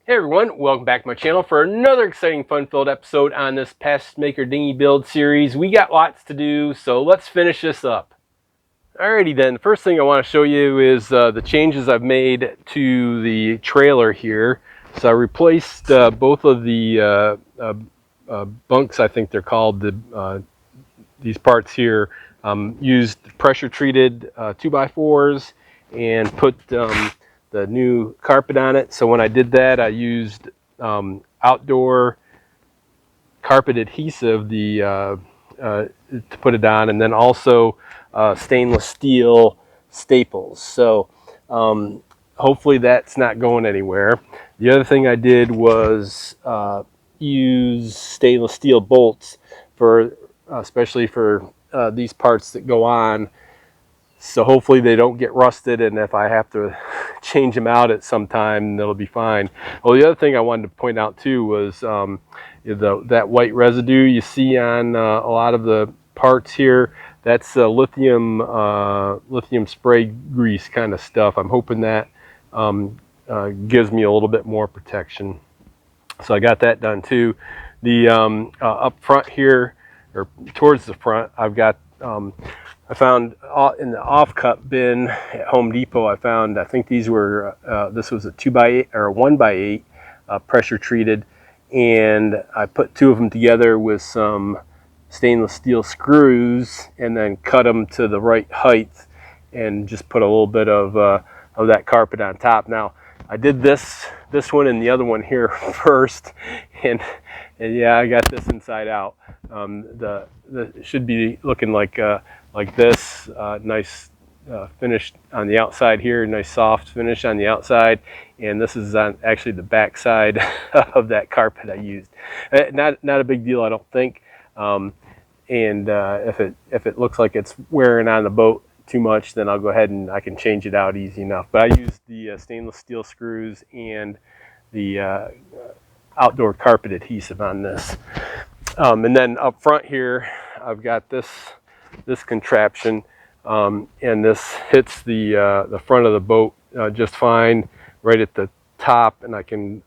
Hey everyone, welcome back to my channel for another exciting fun-filled episode on this Passagemaker dinghy build series. We got lots to do, so let's finish this up. Alrighty then, the first thing I want to show you is the changes I've made to the trailer here. So I replaced both of the bunks, I think they're called, these parts here. Used pressure treated 2x4s and put the new carpet on it. So when I did that, I used outdoor carpet adhesive to put it on, and then also stainless steel staples. So hopefully that's not going anywhere. The other thing I did was use stainless steel bolts for especially for these parts that go on. So hopefully they don't get rusted, and if I have to change them out at some time, that'll be fine. Well, the other thing I wanted to point out too was that white residue you see on a lot of the parts here. That's lithium spray grease kind of stuff. I'm hoping that gives me a little bit more protection. So I got that done too. The up front here, or towards the front, I've got I found in the off-cut bin at Home Depot, I think these were, this was a 2x8 or a 1x8 pressure treated, and I put two of them together with some stainless steel screws and then cut them to the right height and just put a little bit of that carpet on top. Now, I did this one and the other one here first, and yeah, I got this inside out. It should be looking like this, nice finish on the outside here, nice soft finish on the outside, and this is on actually the back side of that carpet I used. Not a big deal, I don't think. And if it looks like it's wearing on the boat too much, then I'll go ahead and I can change it out easy enough. But I used the stainless steel screws and the outdoor carpet adhesive on this. And then up front here, I've got this contraption, and this hits the front of the boat just fine, right at the top, and I can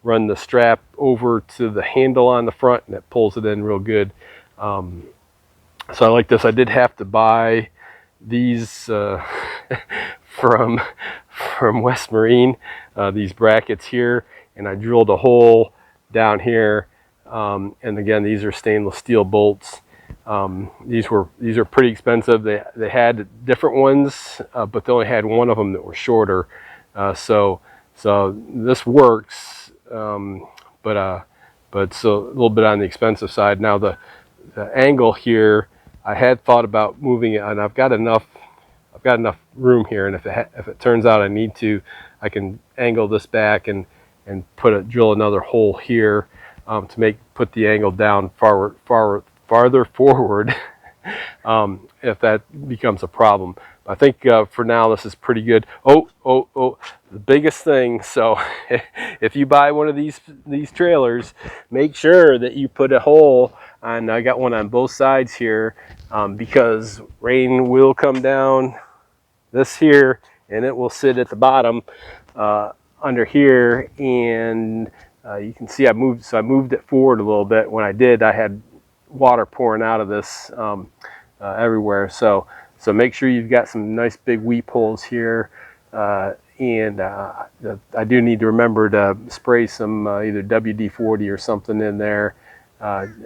run the strap over to the handle on the front, and it pulls it in real good. So I like this. I did have to buy these from West Marine, these brackets here, and I drilled a hole down here, and again, these are stainless steel bolts. These are pretty expensive. They had different ones, but they only had one of them that were shorter. So this works, but it's a little bit on the expensive side. Now the angle here, I had thought about moving it, and I've got enough room here, and if it turns out I need to, I can angle this back and drill another hole here to put the angle down farther forward if that becomes a problem. I think for now this is pretty good. Oh, the biggest thing, so if you buy one of these trailers, make sure that you put a hole on. I got one on both sides here, because rain will come down this here, and it will sit at the bottom under here, and you can see I moved it forward a little bit. When I did, I had water pouring out of this everywhere, so make sure you've got some nice big weep holes here, and I do need to remember to spray some either WD-40 or something in there,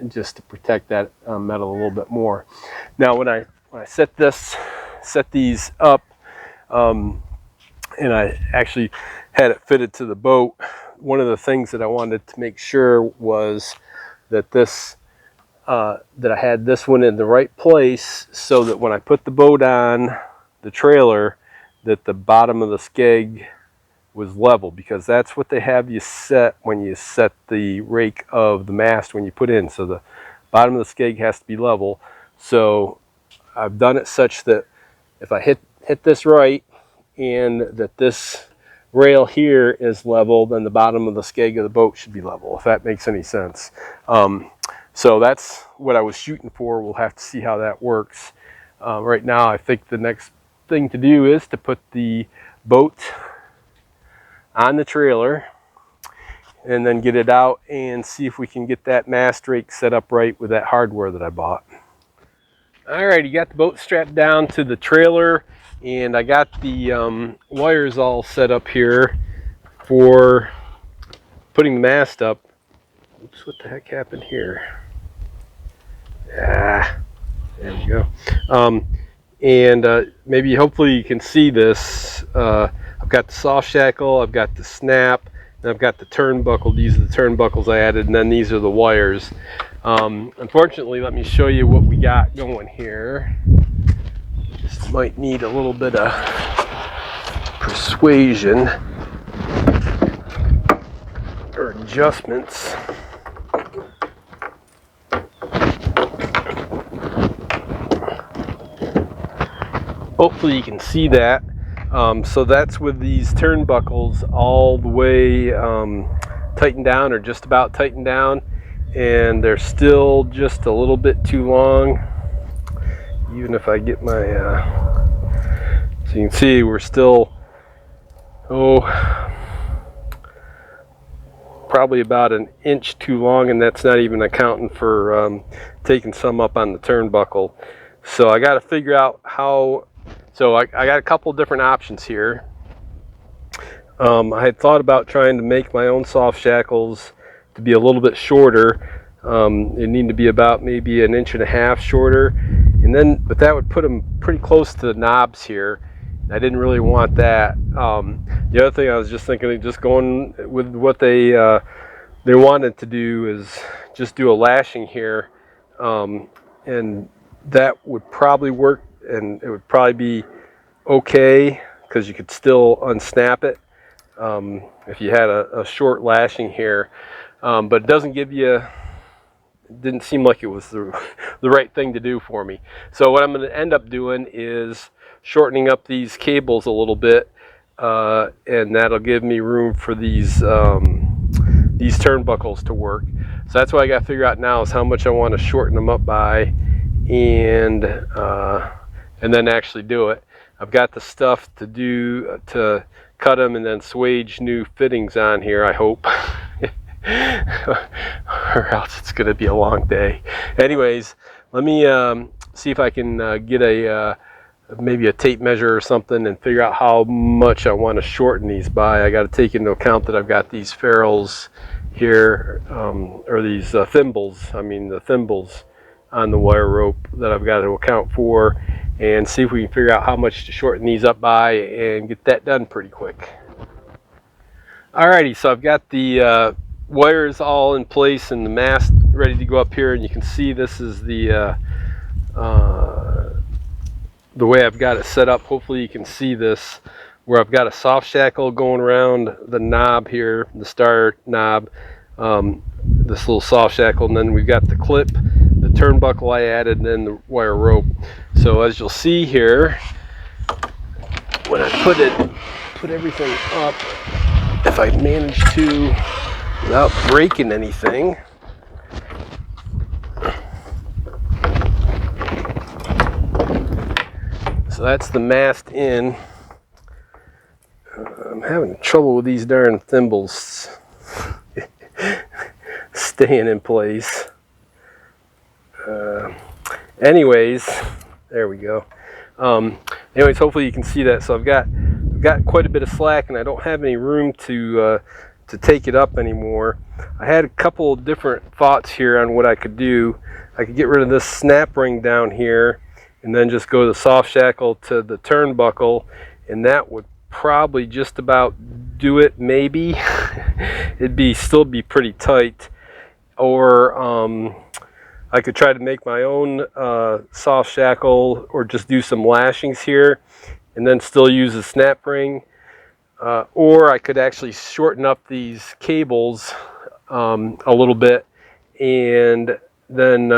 just to protect that metal a little bit more. Now when I set these up, and I actually had it fitted to the boat, one of the things that I wanted to make sure was that that I had this one in the right place, so that when I put the boat on the trailer, that the bottom of the skeg was level, because that's what they have you set when you set the rake of the mast when you put in. So the bottom of the skeg has to be level. So I've done it such that if I hit this right, and that this rail here is level, then the bottom of the skeg of the boat should be level, if that makes any sense. So that's what I was shooting for. We'll have to see how that works. Right now, I think the next thing to do is to put the boat on the trailer, and then get it out and see if we can get that mast rake set up right with that hardware that I bought. Alright, you got the boat strapped down to the trailer, and I got the wires all set up here for putting the mast up. Oops, what the heck happened here? Ah, there we go. Maybe hopefully you can see this. I've got the soft shackle, I've got the snap, and I've got the turnbuckle. These are the turnbuckles I added, and then these are the wires. Unfortunately, let me show you what we got going here. Just might need a little bit of persuasion or adjustments. Hopefully you can see that. So that's with these turnbuckles all the way tightened down, or just about tightened down, and they're still just a little bit too long. Even if I get my so you can see we're still probably about an inch too long, and that's not even accounting for taking some up on the turnbuckle. So I got to figure out how. So I got a couple different options here. I had thought about trying to make my own soft shackles to be a little bit shorter. It need to be about maybe 1.5 inches shorter, but that would put them pretty close to the knobs here. I didn't really want that. The other thing I was just thinking of just going with what they wanted to do is just do a lashing here, and that would probably work, and it would probably be okay because you could still unsnap it if you had a short lashing here, but it doesn't give you. It didn't seem like it was the right thing to do for me. So what I'm going to end up doing is shortening up these cables a little bit, and that'll give me room for these turnbuckles to work. So that's what I got to figure out now, is how much I want to shorten them up by, and then actually do it. I've got the stuff to do to cut them and then swage new fittings on here, I hope. Or else it's going to be a long day. Anyways, let me see if I can get maybe a tape measure or something and figure out how much I want to shorten these by. I got to take into account that I've got these ferrules here, or these thimbles. I mean the thimbles on the wire rope that I've got to account for, and see if we can figure out how much to shorten these up by and get that done pretty quick. Alrighty, so I've got the wires all in place and the mast ready to go up here, and you can see this is the way I've got it set up. Hopefully you can see this, where I've got a soft shackle going around the knob here, the star knob, this little soft shackle, and then we've got the clip, the turnbuckle I added, and then the wire rope. So as you'll see here, when I put everything up, if I manage to, without breaking anything, so that's the mast in. I'm having trouble with these darn thimbles staying in place. Anyways, there we go. Anyways, hopefully you can see that. So I've got quite a bit of slack, and I don't have any room to take it up anymore. I had a couple of different thoughts here on what I could do. I could get rid of this snap ring down here, and then just go the soft shackle to the turnbuckle, and that would probably just about do it. Maybe it'd still be pretty tight. Or I could try to make my own soft shackle, or just do some lashings here and then still use a snap ring. Or I could actually shorten up these cables a little bit, and then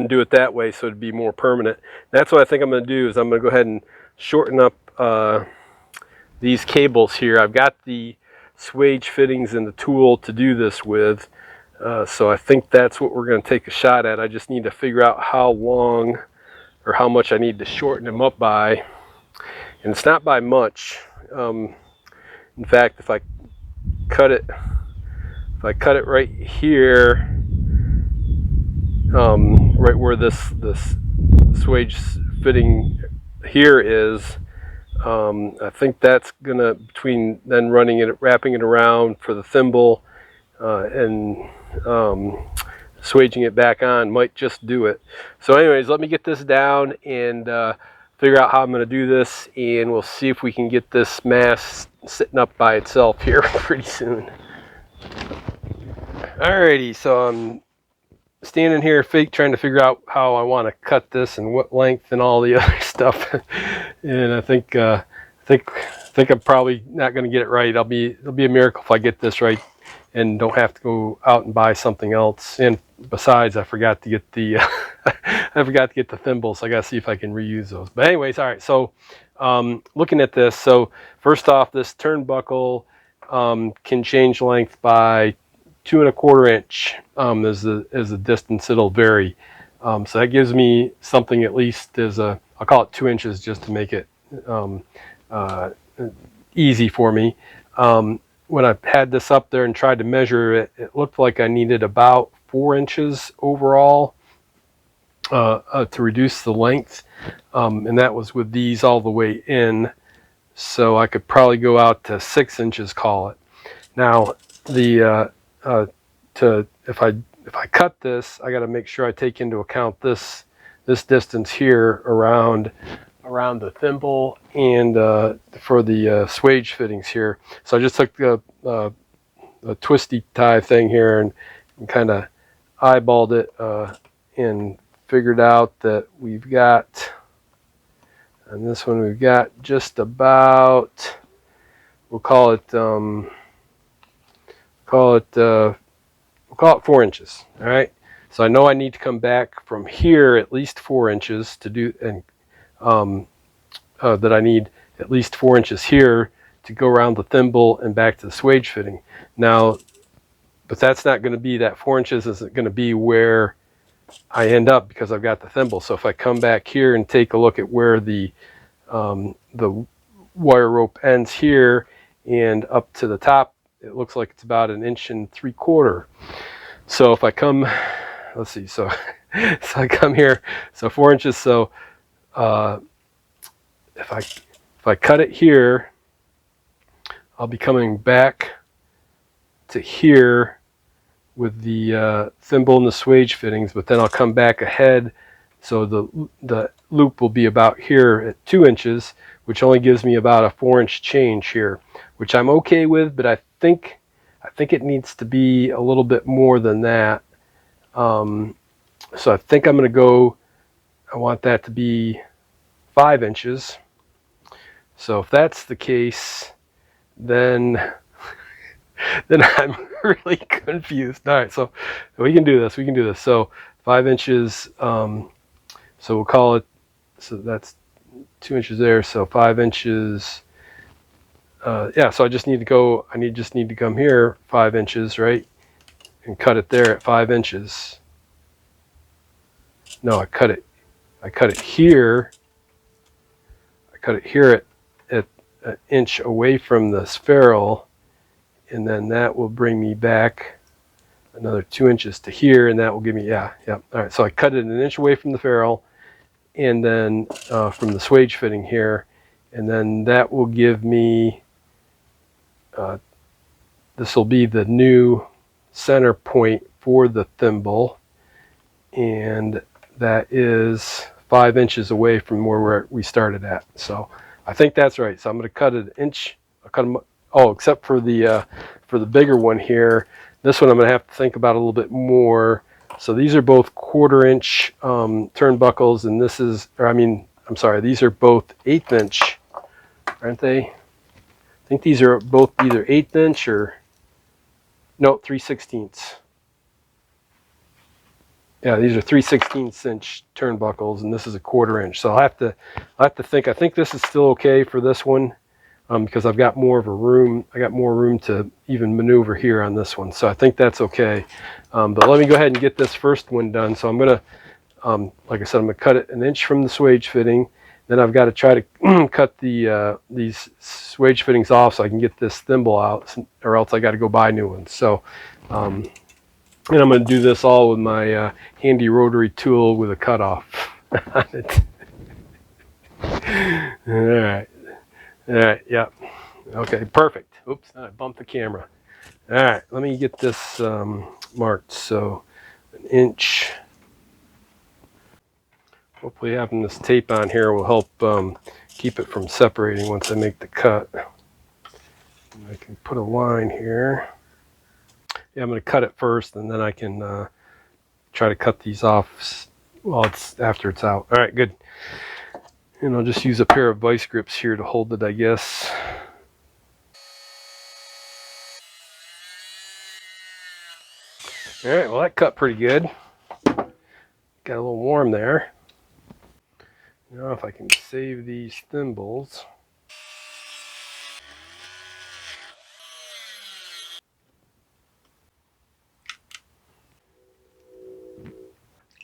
do it that way, so it'd be more permanent. That's what I think I'm going to do, is I'm going to go ahead and shorten up these cables here. I've got the swage fittings and the tool to do this with, so I think that's what we're going to take a shot at. I just need to figure out how long or how much I need to shorten them up by, and it's not by much. In fact, if I cut it right here, right where this swage fitting here is, I think that's gonna, between then wrapping it around for the thimble and swaging it back on, might just do it. So anyways, let me get this down and figure out how I'm going to do this, and we'll see if we can get this mast sitting up by itself here pretty soon. Alrighty, so I'm standing here trying to figure out how I want to cut this and what length and all the other stuff. And I think I'm probably not going to get it right. It'll be a miracle if I get this right and don't have to go out and buy something else. And besides, I forgot to get the the thimbles. So I got to see if I can reuse those. But anyways, all right. So looking at this, so first off, this turnbuckle can change length by 2 1/4 inch as the distance. It'll vary. So that gives me something at least I'll call it 2 inches just to make it easy for me. When I had this up there and tried to measure it, it looked like I needed about 4 inches overall to reduce the length, and that was with these all the way in. So I could probably go out to 6 inches, call it. Now if I cut this, I got to make sure I take into account this distance here around the thimble and for the swage fittings here. So I just took a twisty tie thing here and kind of eyeballed it and figured out that we've got, on this one we've got just about, we'll call it 4 inches. All right. So I know I need to come back from here at least 4 inches to do, and that I need at least 4 inches here to go around the thimble and back to the swage fitting. Now, but that's not going to be, that 4 inches isn't going to be where I end up because I've got the thimble. So if I come back here and take a look at where the wire rope ends here and up to the top, it looks like it's about 1 3/4 inches. So if I come, let's see, so I come here, so 4 inches. So if I cut it here, I'll be coming back to here with the thimble and the swage fittings, but then I'll come back ahead, so the loop will be about here at 2 inches, which only gives me about a 4 inch change here, which I'm okay with, but I think it needs to be a little bit more than that. So I think I'm going to go, I want that to be 5 inches. So if that's the case, then I'm really confused. All right, so we can do this. So 5 inches, so we'll call it, so that's 2 inches there, so 5 inches. Yeah, so I just need to come here 5 inches, right, and cut it there at 5 inches. No, I cut it here. I cut it here at 1 inch away from the ferrule, and then that will bring me back another 2 inches to here, and that will give me, yeah. All right, so I cut it 1 inch away from the ferrule, and then from the swage fitting here, and then that will give me, this will be the new center point for the thimble, and that is 5 inches away from where we started at. So I think that's right. So I'm going to cut it 1 inch. I'll cut them, oh, except for the bigger one here. This one I'm going to have to think about a little bit more. So these are both 1/4 inch turnbuckles, and this is, or I mean, I'm sorry, these are both 1/8 inch, aren't they? I think these are both either 1/8 inch or, no, 3/16. Yeah, these are 3/16 inch turnbuckles, and this is a 1/4 inch. So I'll have to think. I think this is still okay for this one, because I've got more of a room. I got more room to even maneuver here on this one. So I think that's okay. But let me go ahead and get this first one done. So I'm gonna, like I said, I'm gonna cut it 1 inch from the swage fitting. Then I've got to try to cut these swage fittings off so I can get this thimble out, or else I got to go buy new ones. So, and I'm going to do this all with my handy rotary tool with a cutoff on it. All right, yeah. Okay, perfect. Oops, I bumped the camera. All right, let me get this marked. So, 1 inch. Hopefully having this tape on here will help keep it from separating once I make the cut. And I can put a line here. Yeah, I'm going to cut it first, and then I can try to cut these off while after it's out. All right, good. And I'll just use a pair of vice grips here to hold it, I guess. All right, well that cut pretty good. Got a little warm there. Now if I can save these thimbles.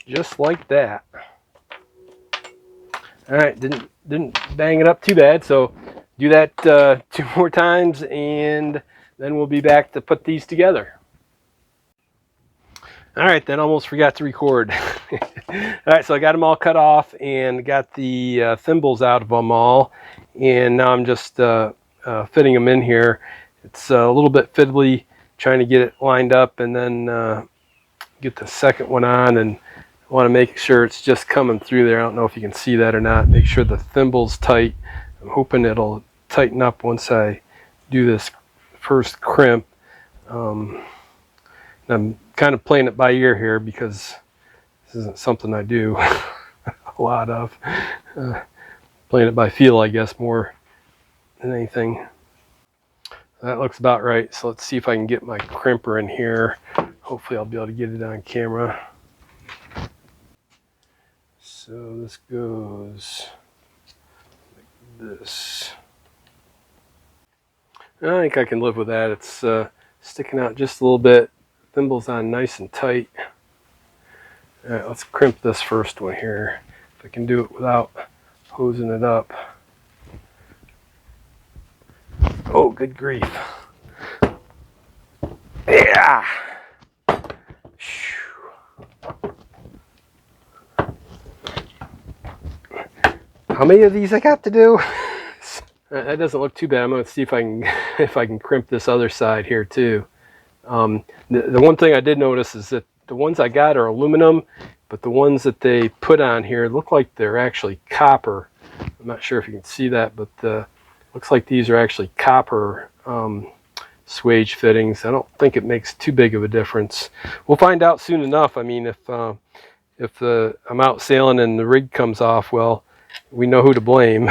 Just like that. All right, didn't bang it up too bad, so do that 2 more times and then we'll be back to put these together. All right, then almost forgot to record. All right, so I got them all cut off and got the thimbles out of them all, and now I'm just fitting them in here. It's a little bit fiddly trying to get it lined up and then get the second one on, and I want to make sure it's just coming through there. I don't know if you can see that or not. Make sure the thimble's tight. I'm hoping it'll tighten up once I do this first crimp. I'm kind of playing it by ear here because this isn't something I do a lot of. Playing it by feel, I guess, more than anything. That looks about right. So let's see if I can get my crimper in here. Hopefully I'll be able to get it on camera. So this goes like this. I think I can live with that. It's sticking out just a little bit. Thimbles on nice and tight. All right, let's crimp this first one here. If I can do it without hosing it up. Oh, good grief. Yeah. How many of these I got to do? That doesn't look too bad. I'm going to see if I can crimp this other side here too. The one thing I did notice is that the ones I got are aluminum, but the ones that they put on here look like they're actually copper. I'm not sure if you can see that, but looks like these are actually copper swage fittings. I don't think it makes too big of a difference. We'll find out soon enough. I mean, if I'm out sailing and the rig comes off, well, we know who to blame.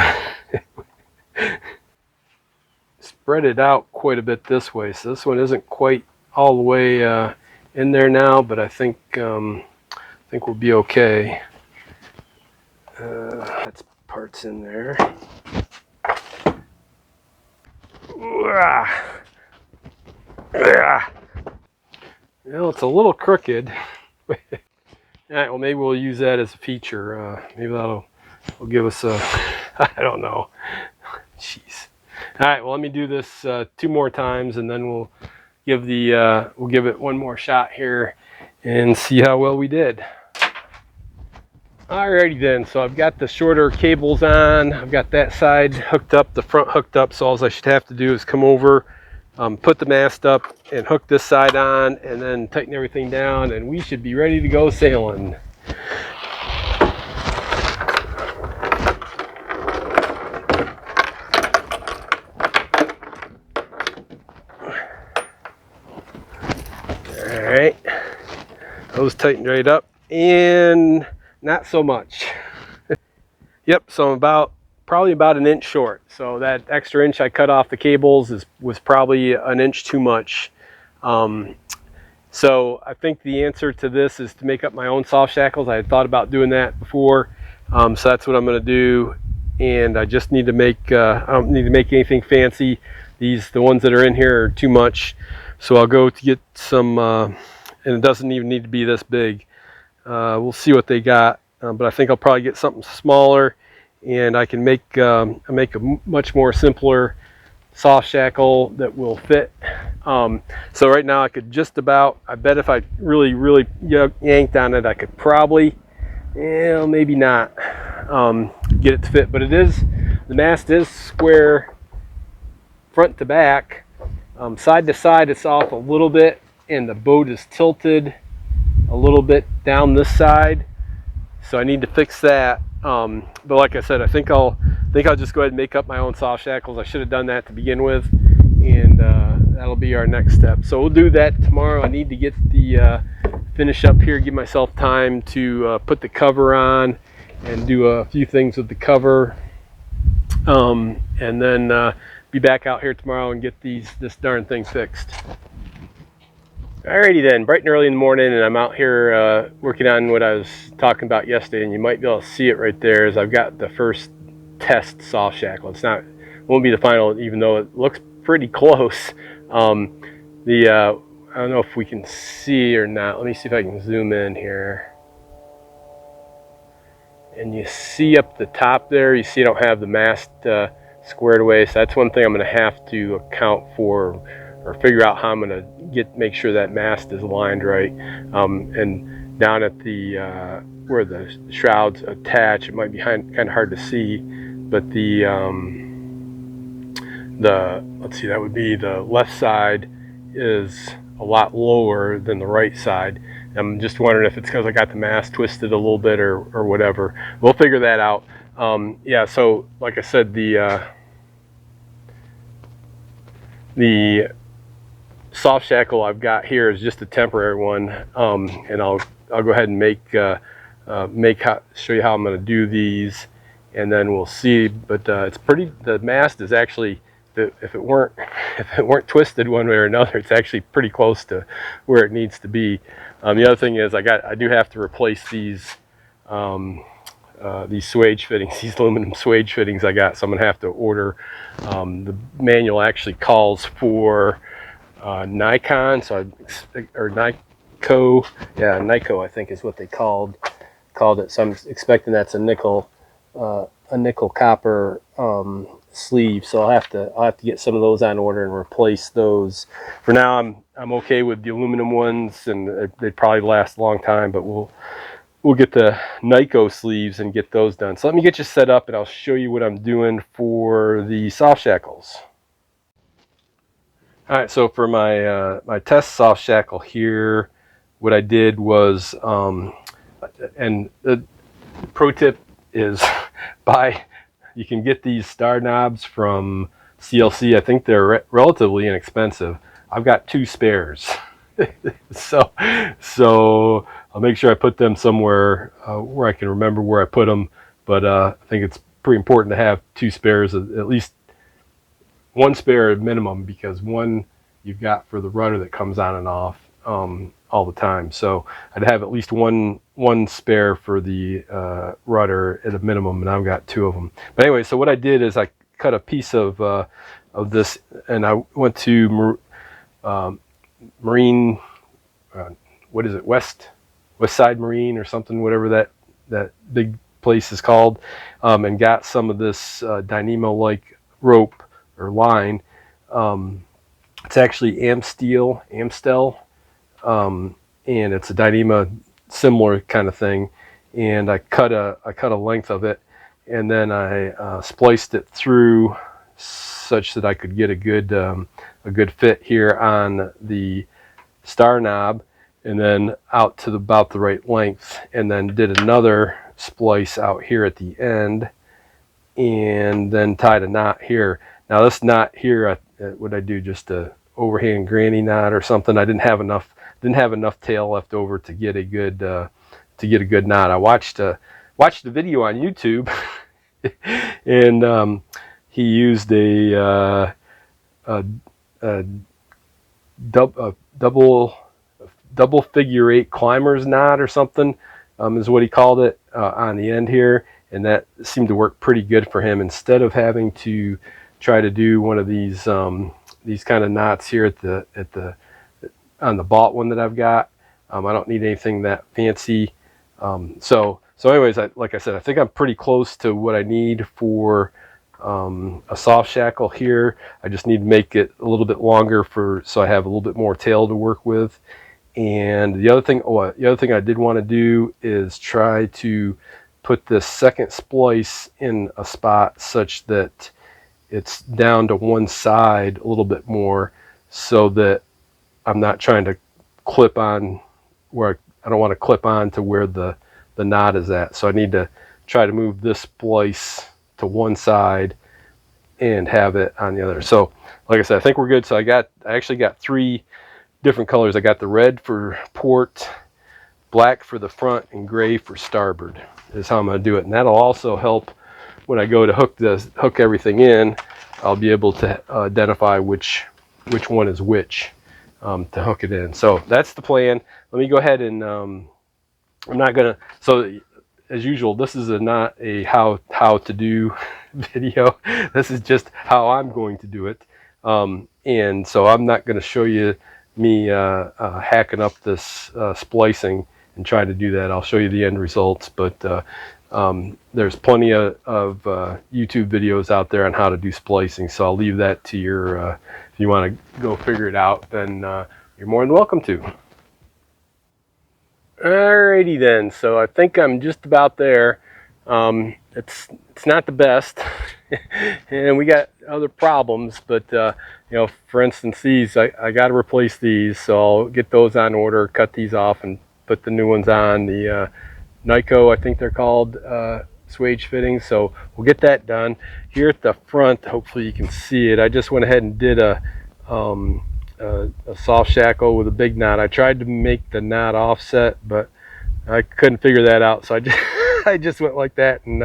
Spread it out quite a bit this way, so this one isn't quite all the way in there now, but I think we'll be okay. That's parts in there. Well, it's a little crooked. All right, well, maybe we'll use that as a feature. Maybe will give us a, I don't know. Jeez. All right, well, let me do this 2 more times, and then we'll give it one more shot here and see how well we did. Alrighty then, so I've got the shorter cables on. I've got that side hooked up, the front hooked up, so all I should have to do is come over, put the mast up, and hook this side on, and then tighten everything down, and we should be ready to go sailing. Alright, those tightened right up, and not so much. Yep, so I'm probably about 1 inch short. So that extra inch I cut off the cables was probably 1 inch too much. So I think the answer to this is to make up my own soft shackles. I had thought about doing that before, so that's what I'm going to do. And I just need to make, I don't need to make anything fancy. The ones that are in here are too much. So I'll go to get some, and it doesn't even need to be this big. We'll see what they got, but I think I'll probably get something smaller and I can make a much more simpler soft shackle that will fit. So right now I could just about, I bet if I really yanked on it, I could probably, maybe not, get it to fit. But the mast is square front to back. Side to side it's off a little bit, and the boat is tilted a little bit down this side, so I need to fix that. But like I said, I think I'll just go ahead and make up my own soft shackles. I should have done that to begin with, and that'll be our next step. So we'll do that tomorrow. I need to get the finish up here, give myself time to put the cover on and do a few things with the cover, and then be back out here tomorrow and get this darn thing fixed. Alrighty then, bright and early in the morning, and I'm out here working on what I was talking about yesterday, and you might be able to see it right there. Is I've got the first test soft shackle. Won't be the final, even though it looks pretty close. I don't know if we can see or not. Let me see if I can zoom in here. And you see up the top there, you see I don't have the mast squared away, so that's one thing I'm going to have to account for, or figure out how I'm going to make sure that mast is aligned right. And down at the where the shrouds attach, it might be kind of hard to see, but let's see, that would be the left side is a lot lower than the right side. I'm just wondering if it's because I got the mast twisted a little bit or whatever. We'll figure that out. Yeah, so like I said, the soft shackle I've got here is just a temporary one, and I'll go ahead and show you how I'm going to do these, and then we'll see. But it's pretty. The mast is actually, if it weren't twisted one way or another, it's actually pretty close to where it needs to be. The other thing is I do have to replace these swage fittings, these aluminum swage fittings I got, so I'm gonna have to order. The manual actually calls for Nikon, or Nico, yeah, Nico I think is what they called it. So I'm expecting that's a nickel copper sleeve. So I'll have to get some of those on order and replace those. For now, I'm okay with the aluminum ones, and they probably last a long time. But we'll get the Nico sleeves and get those done. So let me get you set up, and I'll show you what I'm doing for the soft shackles. All right, so for my test soft shackle here, what I did was, and the pro tip is you can get these star knobs from CLC. I think they're relatively inexpensive. I've got 2 spares. so I'll make sure I put them somewhere where I can remember where I put them. But I think it's pretty important to have 2 spares, at least 1 spare at minimum, because one you've got for the rudder that comes on and off all the time. So I'd have at least one spare for the rudder at a minimum, and I've got 2 of them. But anyway, so what I did is I cut a piece of this, and I went to Marine, what is it, West Side Marine or something, whatever that big place is called, and got some of this Dynamo-like rope or line. It's actually Amstel, and it's a Dyneema similar kind of thing. And I cut a length of it, and then I spliced it through such that I could get a good fit here on the star knob, and then out to about the right length, and then did another splice out here at the end, and then tied a knot here. Now this knot here, what I do, just a overhand granny knot or something. I didn't have enough tail left over to get a good knot. I watched the video on YouTube, and he used a double figure 8 climber's knot or something, is what he called it, on the end here, and that seemed to work pretty good for him. Instead of having to try to do one of these kind of knots here on the bought one that I've got, I don't need anything that fancy. So So anyways, like I said, I think I'm pretty close to what I need for a soft shackle here. I just need to make it a little bit longer so I have a little bit more tail to work with. And the other thing, I did want to do is try to put this second splice in a spot such that it's down to one side a little bit more, so that I'm not trying to clip on where I don't want to clip on to where the knot is at. So I need to try to move this splice to one side and have it on the other. So like I said, I think we're good. So I actually got 3 different colors. I got the red for port, black for the front, and gray for starboard is how I'm going to do it. And that'll also help when I go to hook everything in. I'll be able to identify which one is which to hook it in. So that's the plan. Let me go ahead and I'm not gonna, so as usual, this is not a how to do video. This is just how I'm going to do it. And so I'm not going to show you me hacking up this splicing and try to do that. I'll show you the end results, but there's plenty of YouTube videos out there on how to do splicing, so I'll leave that to your if you want to go figure it out, then you're more than welcome to. Alrighty then, so I think I'm just about there. It's not the best and we got other problems, but you know, for instance, these I got to replace these, so I'll get those on order, cut these off and put the new ones on. The Nyko, I think they're called, swage fittings, so we'll get that done. Here at the front, hopefully you can see it, I just went ahead and did a soft shackle with a big knot. I tried to make the knot offset, but I couldn't figure that out, so I just went like that and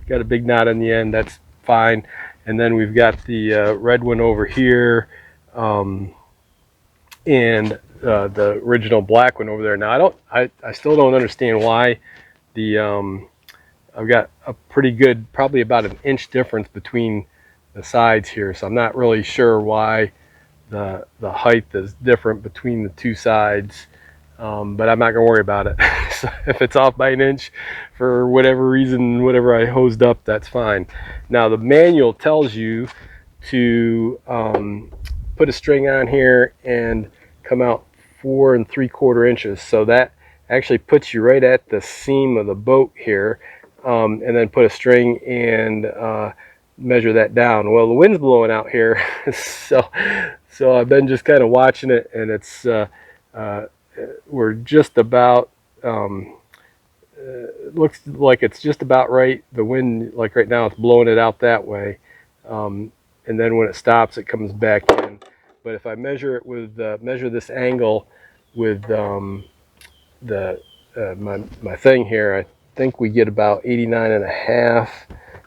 got a big knot in the end. That's fine. And then we've got the red one over here, and the original black one over there. Now I still don't understand why the I've got a pretty good, probably about an inch difference between the sides here, so I'm not really sure why the height is different between the two sides, but I'm not gonna worry about it. So if it's off by an inch for whatever reason, whatever I hosed up, that's fine. Now the manual tells you to put a string on here and come out 4 3/4 inches, so that actually puts you right at the seam of the boat here, and then put a string and measure that down. Well, the wind's blowing out here, so I've been just kind of watching it, and it's we're just about it looks like it's just about right. The wind, like right now, it's blowing it out that way, and then when it stops, it comes back in. But if I measure it with measure this angle with my thing here, I think we get about 89.5.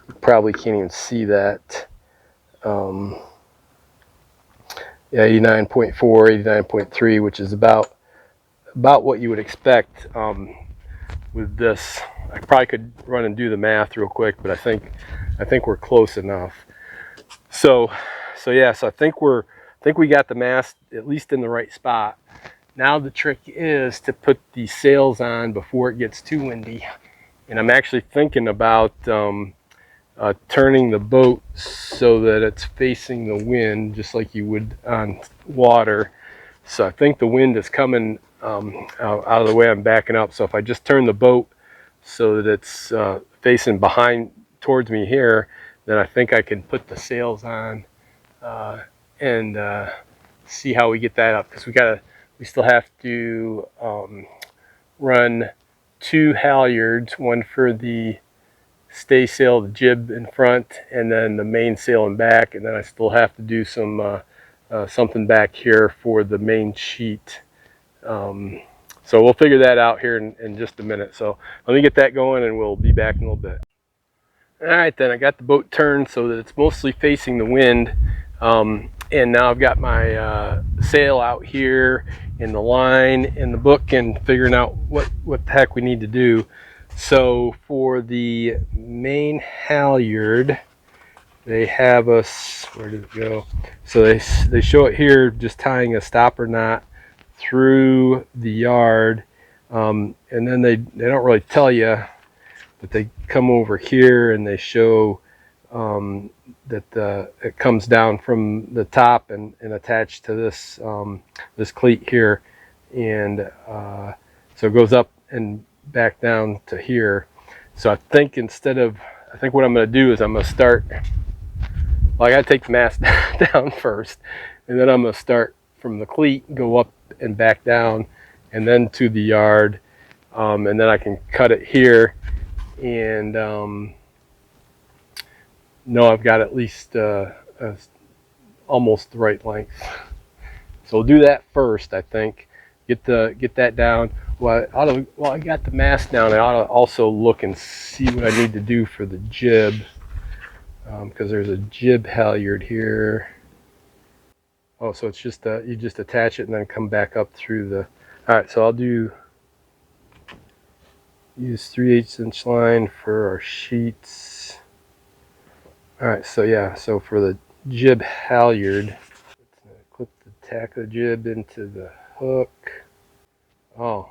You probably can't even see that. Yeah, 89.4, 89.3, which is about what you would expect with this. I probably could run and do the math real quick, but I think we're close enough. So yeah, so I think we got the mast at least in the right spot. Now the trick is to put the sails on before it gets too windy, and I'm actually thinking about turning the boat so that it's facing the wind, just like you would on water. So I think the wind is coming out of the way I'm backing up. So if I just turn the boat so that it's facing behind towards me here, then I think I can put the sails on and see how we get that up, because we still have to run 2 halyards, one for the stay sail, the jib in front, and then the main sail in back, and then I still have to do some something back here for the main sheet. So we'll figure that out here in just a minute. So let me get that going and we'll be back in a little bit. All right, then I got the boat turned so that it's mostly facing the wind, and now I've got my sail out here in the line and the book and figuring out what the heck we need to do. So for the main halyard, they have us, where did it go? So they show it here, just tying a stopper knot through the yard, and then they don't really tell you but they come over here and they show that it comes down from the top and attached to this this cleat here, and so it goes up and back down to here. So I think I think what I'm going to do is I'm going to start, well, I got to take the mast down first, and then I'm going to start from the cleat, go up and back down, and then to the yard, and then I can cut it here, and know I've got at least almost the right length. So we'll do that first, I think. Get that down. Well, I got the mast down, I ought to also look and see what I need to do for the jib, because there's a jib halyard here. Oh, so it's just you just attach it and then come back up through the. All right, so I'll use 3/8 inch line for our sheets. All right, so yeah, so for the jib halyard, clip the tack of the jib into the hook. Oh,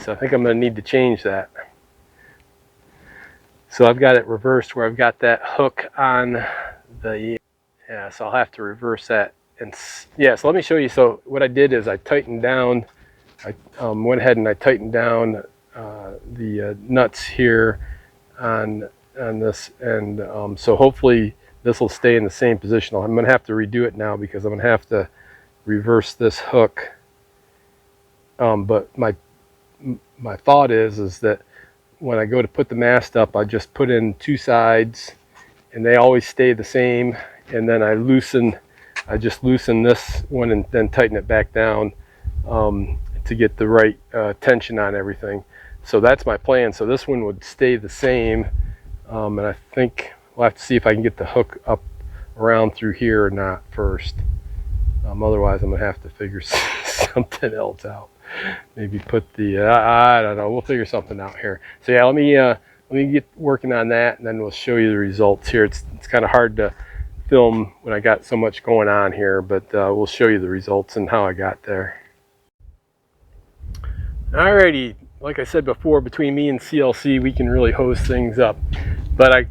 so I think I'm going to need to change that. So I've got it reversed where I've got that hook on the, yeah, so I'll have to reverse that. And yeah, so let me show you. So what I did is I tightened down, I went ahead and I tightened down the nuts here on this, and so hopefully this will stay in the same position. I'm going to have to redo it now because I'm going to have to reverse this hook. But my thought is that when I go to put the mast up, I just put in two sides, and they always stay the same. And then I just loosen this one and then tighten it back down to get the right tension on everything. So that's my plan. So this one would stay the same, and I think we'll have to see if I can get the hook up around through here or not first. Otherwise, I'm gonna have to figure something else out. Maybe put the I don't know. We'll figure something out here. So yeah, let me get working on that, and then we'll show you the results here. It's kind of hard to film when I got so much going on here, but we'll show you the results and how I got there. Alrighty, like I said before, between me and CLC, we can really hose things up. But I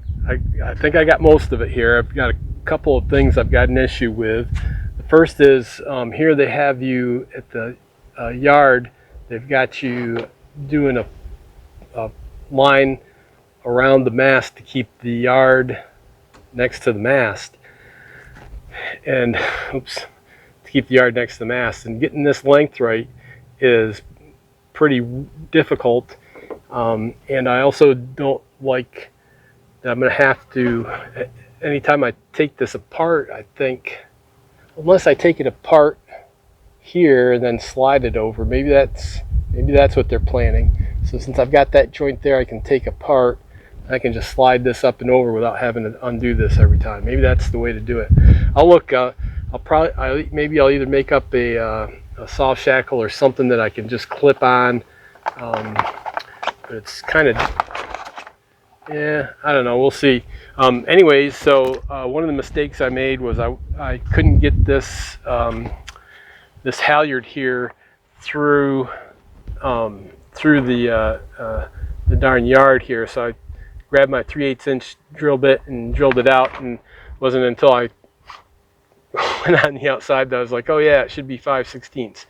think I got most of it here. I've got a couple of things I've got an issue with. The first is here they have you at the yard, they've got you doing a line around the mast to keep the yard next to the mast, and oops, to keep the yard next to the mast, and getting this length right is pretty difficult, and I also don't like that I'm going to have to, anytime I take this apart, I think, unless I take it apart here and then slide it over, maybe that's what they're planning. So since I've got that joint there I can take apart, I can just slide this up and over without having to undo this every time. Maybe that's the way to do it. I'll look, maybe I'll either make up a soft shackle or something that I can just clip on, but it's kind of, yeah, I don't know, we'll see. Anyways, so one of the mistakes I made was I couldn't get this this halyard here through the darn yard here. So I grabbed my 3/8 inch drill bit and drilled it out, and it wasn't until I went on the outside that I was like, oh yeah, it should be 5/16.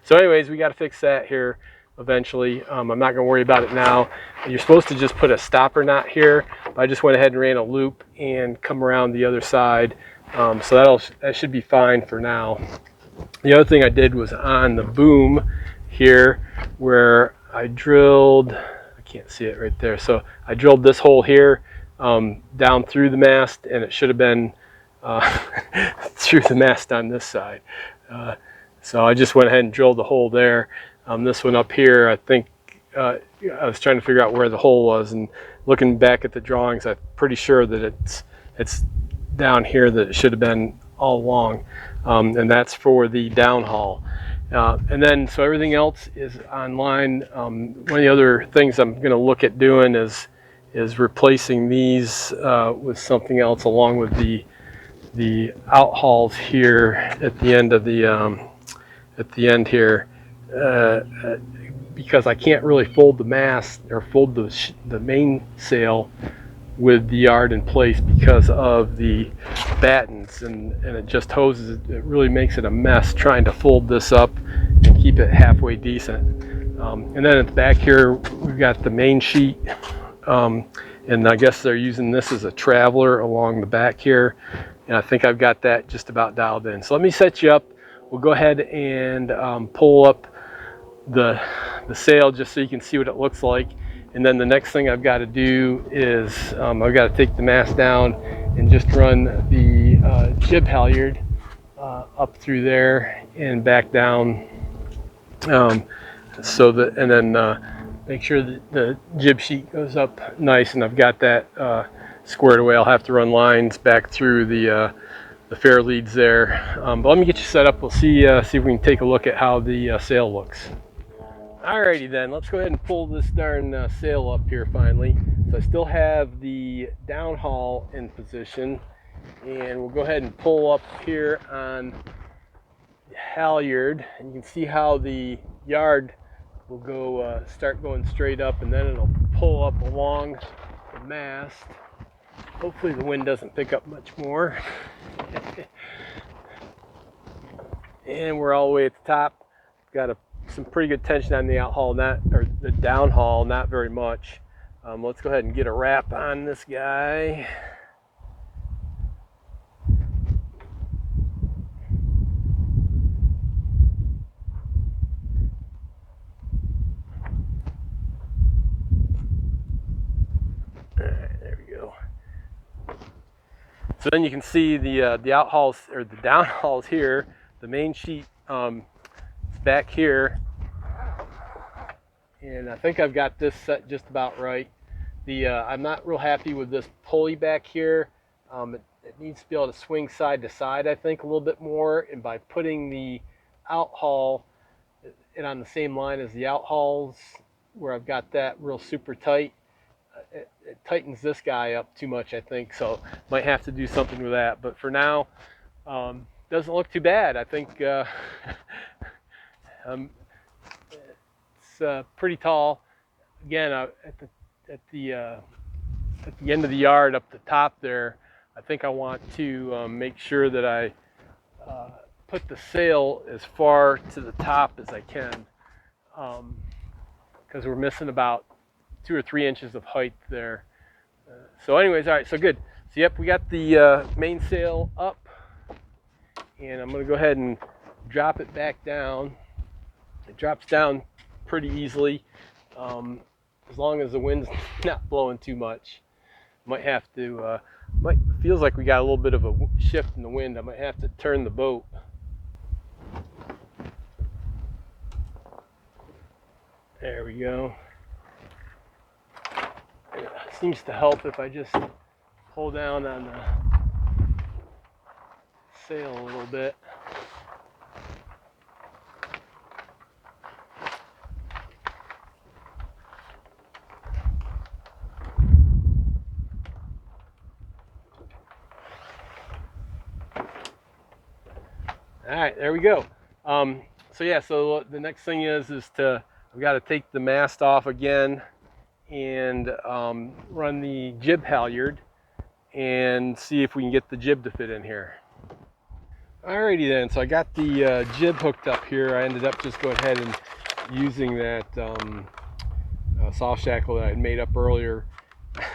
So anyways, we got to fix that here eventually. I'm not going to worry about it now. You're supposed to just put a stopper knot here, but I just went ahead and ran a loop and come around the other side. So that should be fine for now. The other thing I did was on the boom here where I drilled, I can't see it right there, so I drilled this hole here down through the mast, and it should have been through the mast on this side. So I just went ahead and drilled the hole there. This one up here, I think I was trying to figure out where the hole was, and looking back at the drawings, I'm pretty sure that it's down here that it should have been all along. And that's for the downhaul. And then, so everything else is online. One of the other things I'm going to look at doing is replacing these with something else, along with the outhauls here at the end of the at the end here. because I can't really fold the mast or fold the mainsail with the yard in place because of the battens, and it just hoses. It really makes it a mess trying to fold this up and keep it halfway decent. And then at the back here we've got the main sheet, and I guess they're using this as a traveler along the back here, and I think I've got that just about dialed in. So let me set you up. We'll go ahead and pull up the sail just so you can see what it looks like. And then the next thing I've got to do is I've got to take the mast down and just run the jib halyard up through there and back down, so that, and then make sure that the jib sheet goes up nice, and I've got that squared away. I'll have to run lines back through the fair leads there, but let me get you set up. We'll see if we can take a look at how the sail looks. Alrighty then, let's go ahead and pull this darn sail up here finally. So I still have the downhaul in position, and we'll go ahead and pull up here on the halyard, and you can see how the yard will go start going straight up, and then it'll pull up along the mast. Hopefully the wind doesn't pick up much more. And we're all the way at the top. Got some pretty good tension on the outhaul, or the downhaul, not very much. Let's go ahead and get a wrap on this guy. Alright, there we go. So then you can see the outhauls, or the downhauls here. The main sheet is back here, and I think I've got this set just about right. I'm not real happy with this pulley back here. It needs to be able to swing side to side, I think, a little bit more, and by putting the outhaul on the same line as the outhauls, where I've got that real super tight, it tightens this guy up too much, I think, so might have to do something with that. But for now, doesn't look too bad. I think it's pretty tall. Again, at the end of the yard up the top there, I think I want to make sure that I put the sail as far to the top as I can, because we're missing about 2 or 3 inches of height there. So anyways, all right, so good. So yep, we got the mainsail up, and I'm going to go ahead and drop it back down. It drops down pretty easily, as long as the wind's not blowing too much. Might have to, feels like we got a little bit of a shift in the wind. I might have to turn the boat. There we go. It seems to help if I just pull down on the sail a little bit. All right, there we go. So yeah, so the next thing is I've got to take the mast off again and run the jib halyard and see if we can get the jib to fit in here. Alrighty then, so I got the jib hooked up here. I ended up just going ahead and using that saw shackle that I had made up earlier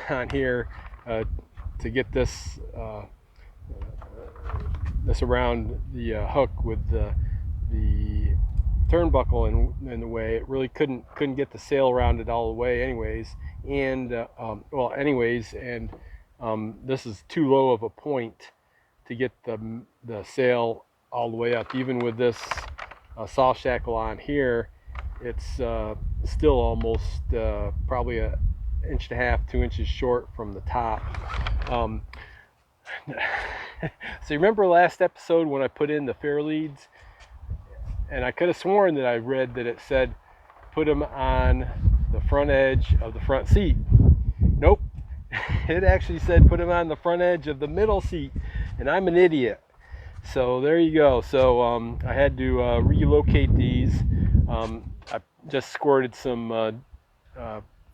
on here to get this around the hook with the turnbuckle in the way. It really couldn't get the sail rounded all the way anyways, and this is too low of a point to get the sail all the way up. Even with this saw shackle on here, it's still almost probably 1.5 inches, 2 inches short from the top. So you remember last episode when I put in the fair leads, and I could have sworn that I read that it said put them on the front edge of the front seat. Nope, it actually said put them on the front edge of the middle seat, and I'm an idiot. So there you go. So I had to relocate these. I just squirted some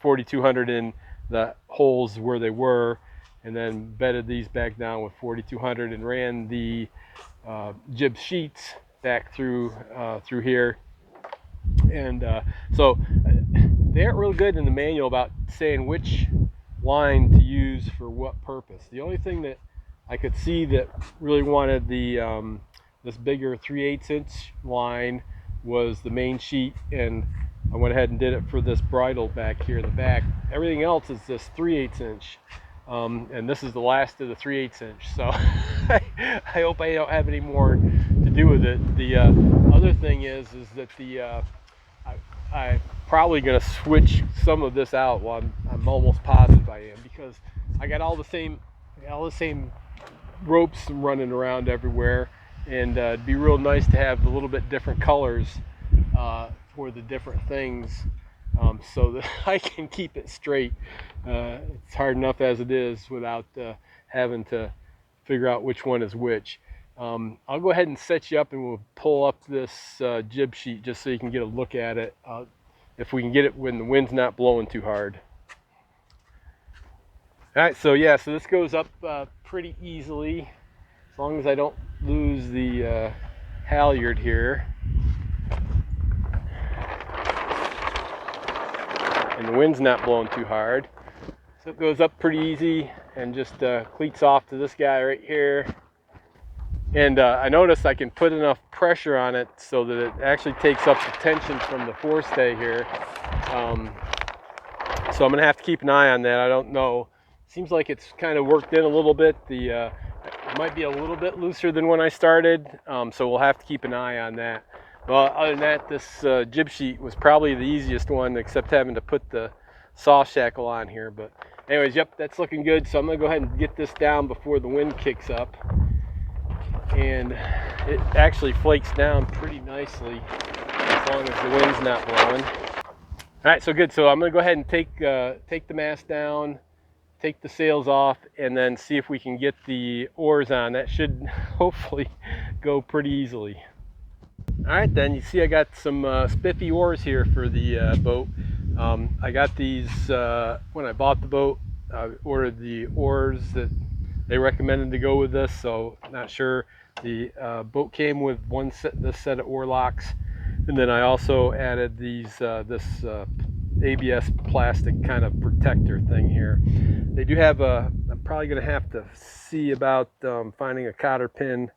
4200 in the holes where they were, and then bedded these back down with 4200 and ran the jib sheets back through here. And so they aren't real good in the manual about saying which line to use for what purpose. The only thing that I could see that really wanted the this bigger 3/8 inch line was the main sheet, and I went ahead and did it for this bridle back here in the back. Everything else is this 3/8 inch, and this is the last of the 3/8 inch. So I hope I don't have any more to do with it. The other thing is that the I'm probably going to switch some of this out. Well, I'm almost positive I am, because I got all the same ropes running around everywhere, and it'd be real nice to have a little bit different colors for the different things, so that I can keep it straight. It's hard enough as it is without having to figure out which one is which. I'll go ahead and set you up, and we'll pull up this jib sheet just so you can get a look at it, if we can get it when the wind's not blowing too hard. All right, so yeah, so this goes up pretty easily, as long as I don't lose the halyard here. And the wind's not blowing too hard. So it goes up pretty easy, and just cleats off to this guy right here. And I noticed I can put enough pressure on it so that it actually takes up the tension from the forestay here. So I'm going to have to keep an eye on that. I don't know. Seems like it's kind of worked in a little bit. It might be a little bit looser than when I started, so we'll have to keep an eye on that. Well, other than that, this jib sheet was probably the easiest one, except having to put the saw shackle on here. But anyways, yep, that's looking good. So I'm going to go ahead and get this down before the wind kicks up. And it actually flakes down pretty nicely as long as the wind's not blowing. All right, so good. So I'm going to go ahead and take the mast down, take the sails off, and then see if we can get the oars on. That should hopefully go pretty easily. All right, then you see I got some spiffy oars here for the boat. I got these when I bought the boat. I ordered the oars that they recommended to go with this, so I'm not sure. The boat came with this set of oar locks, and then I also added these this ABS plastic kind of protector thing here. They do have I'm probably going to have to see about finding a cotter pin,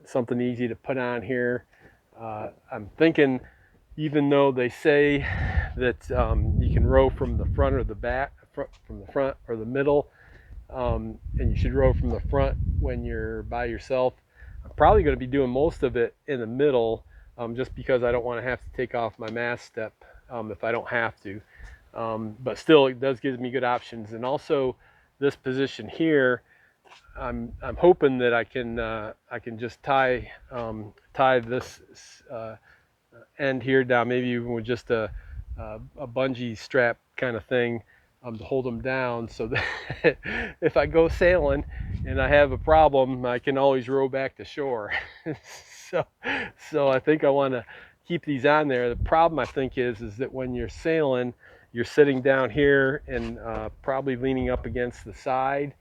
something easy to put on here. I'm thinking, even though they say that you can row from the front or the back, from the front or the middle, and you should row from the front when you're by yourself, I'm probably going to be doing most of it in the middle, just because I don't want to have to take off my mast step if I don't have to. But still, it does give me good options. And also this position here, I'm hoping that I can just tie this end here down, maybe even with just a bungee strap kind of thing, to hold them down, so that if I go sailing and I have a problem, I can always row back to shore. So I think I want to keep these on there. The problem, I think, is that when you're sailing, you're sitting down here and probably leaning up against the side.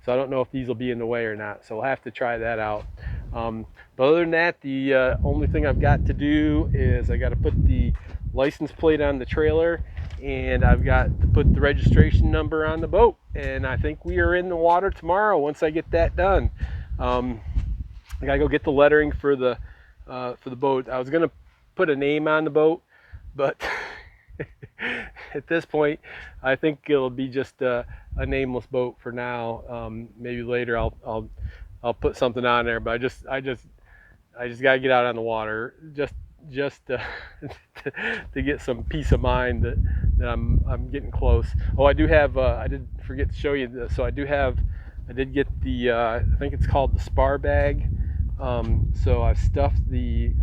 So I don't know if these will be in the way or not. So we'll have to try that out. But other than that, the only thing I've got to do is I got to put the license plate on the trailer, and I've got to put the registration number on the boat. And I think we are in the water tomorrow once I get that done. I gotta go get the lettering for the boat. I was gonna put a name on the boat, but at this point, I think it'll be just a nameless boat for now. Maybe later I'll put something on there, but I just gotta get out on the water just to get some peace of mind that I'm getting close. Oh, I do have I did forget to show you this. So I did get the I think it's called the spar bag. So I've stuffed the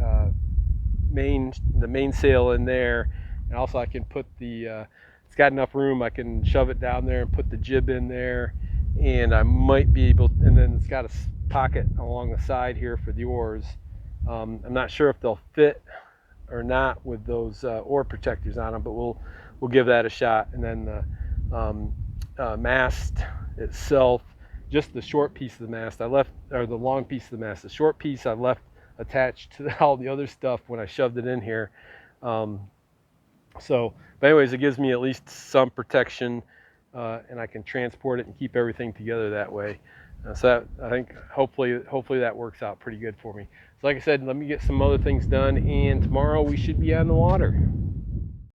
mainsail in there, and also I can put it's got enough room, I can shove it down there and put the jib in there, and I might be able, and then it's got a pocket along the side here for the oars. I'm not sure if they'll fit or not with those oar protectors on them, but we'll give that a shot. And then the mast itself, just the short piece of the mast I left, or the long piece of the mast, the short piece I left attached to all the other stuff when I shoved it in here. So, but anyways, it gives me at least some protection, and I can transport it and keep everything together that way. So that, I think hopefully that works out pretty good for me. So like I said, let me get some other things done, and tomorrow we should be on the water.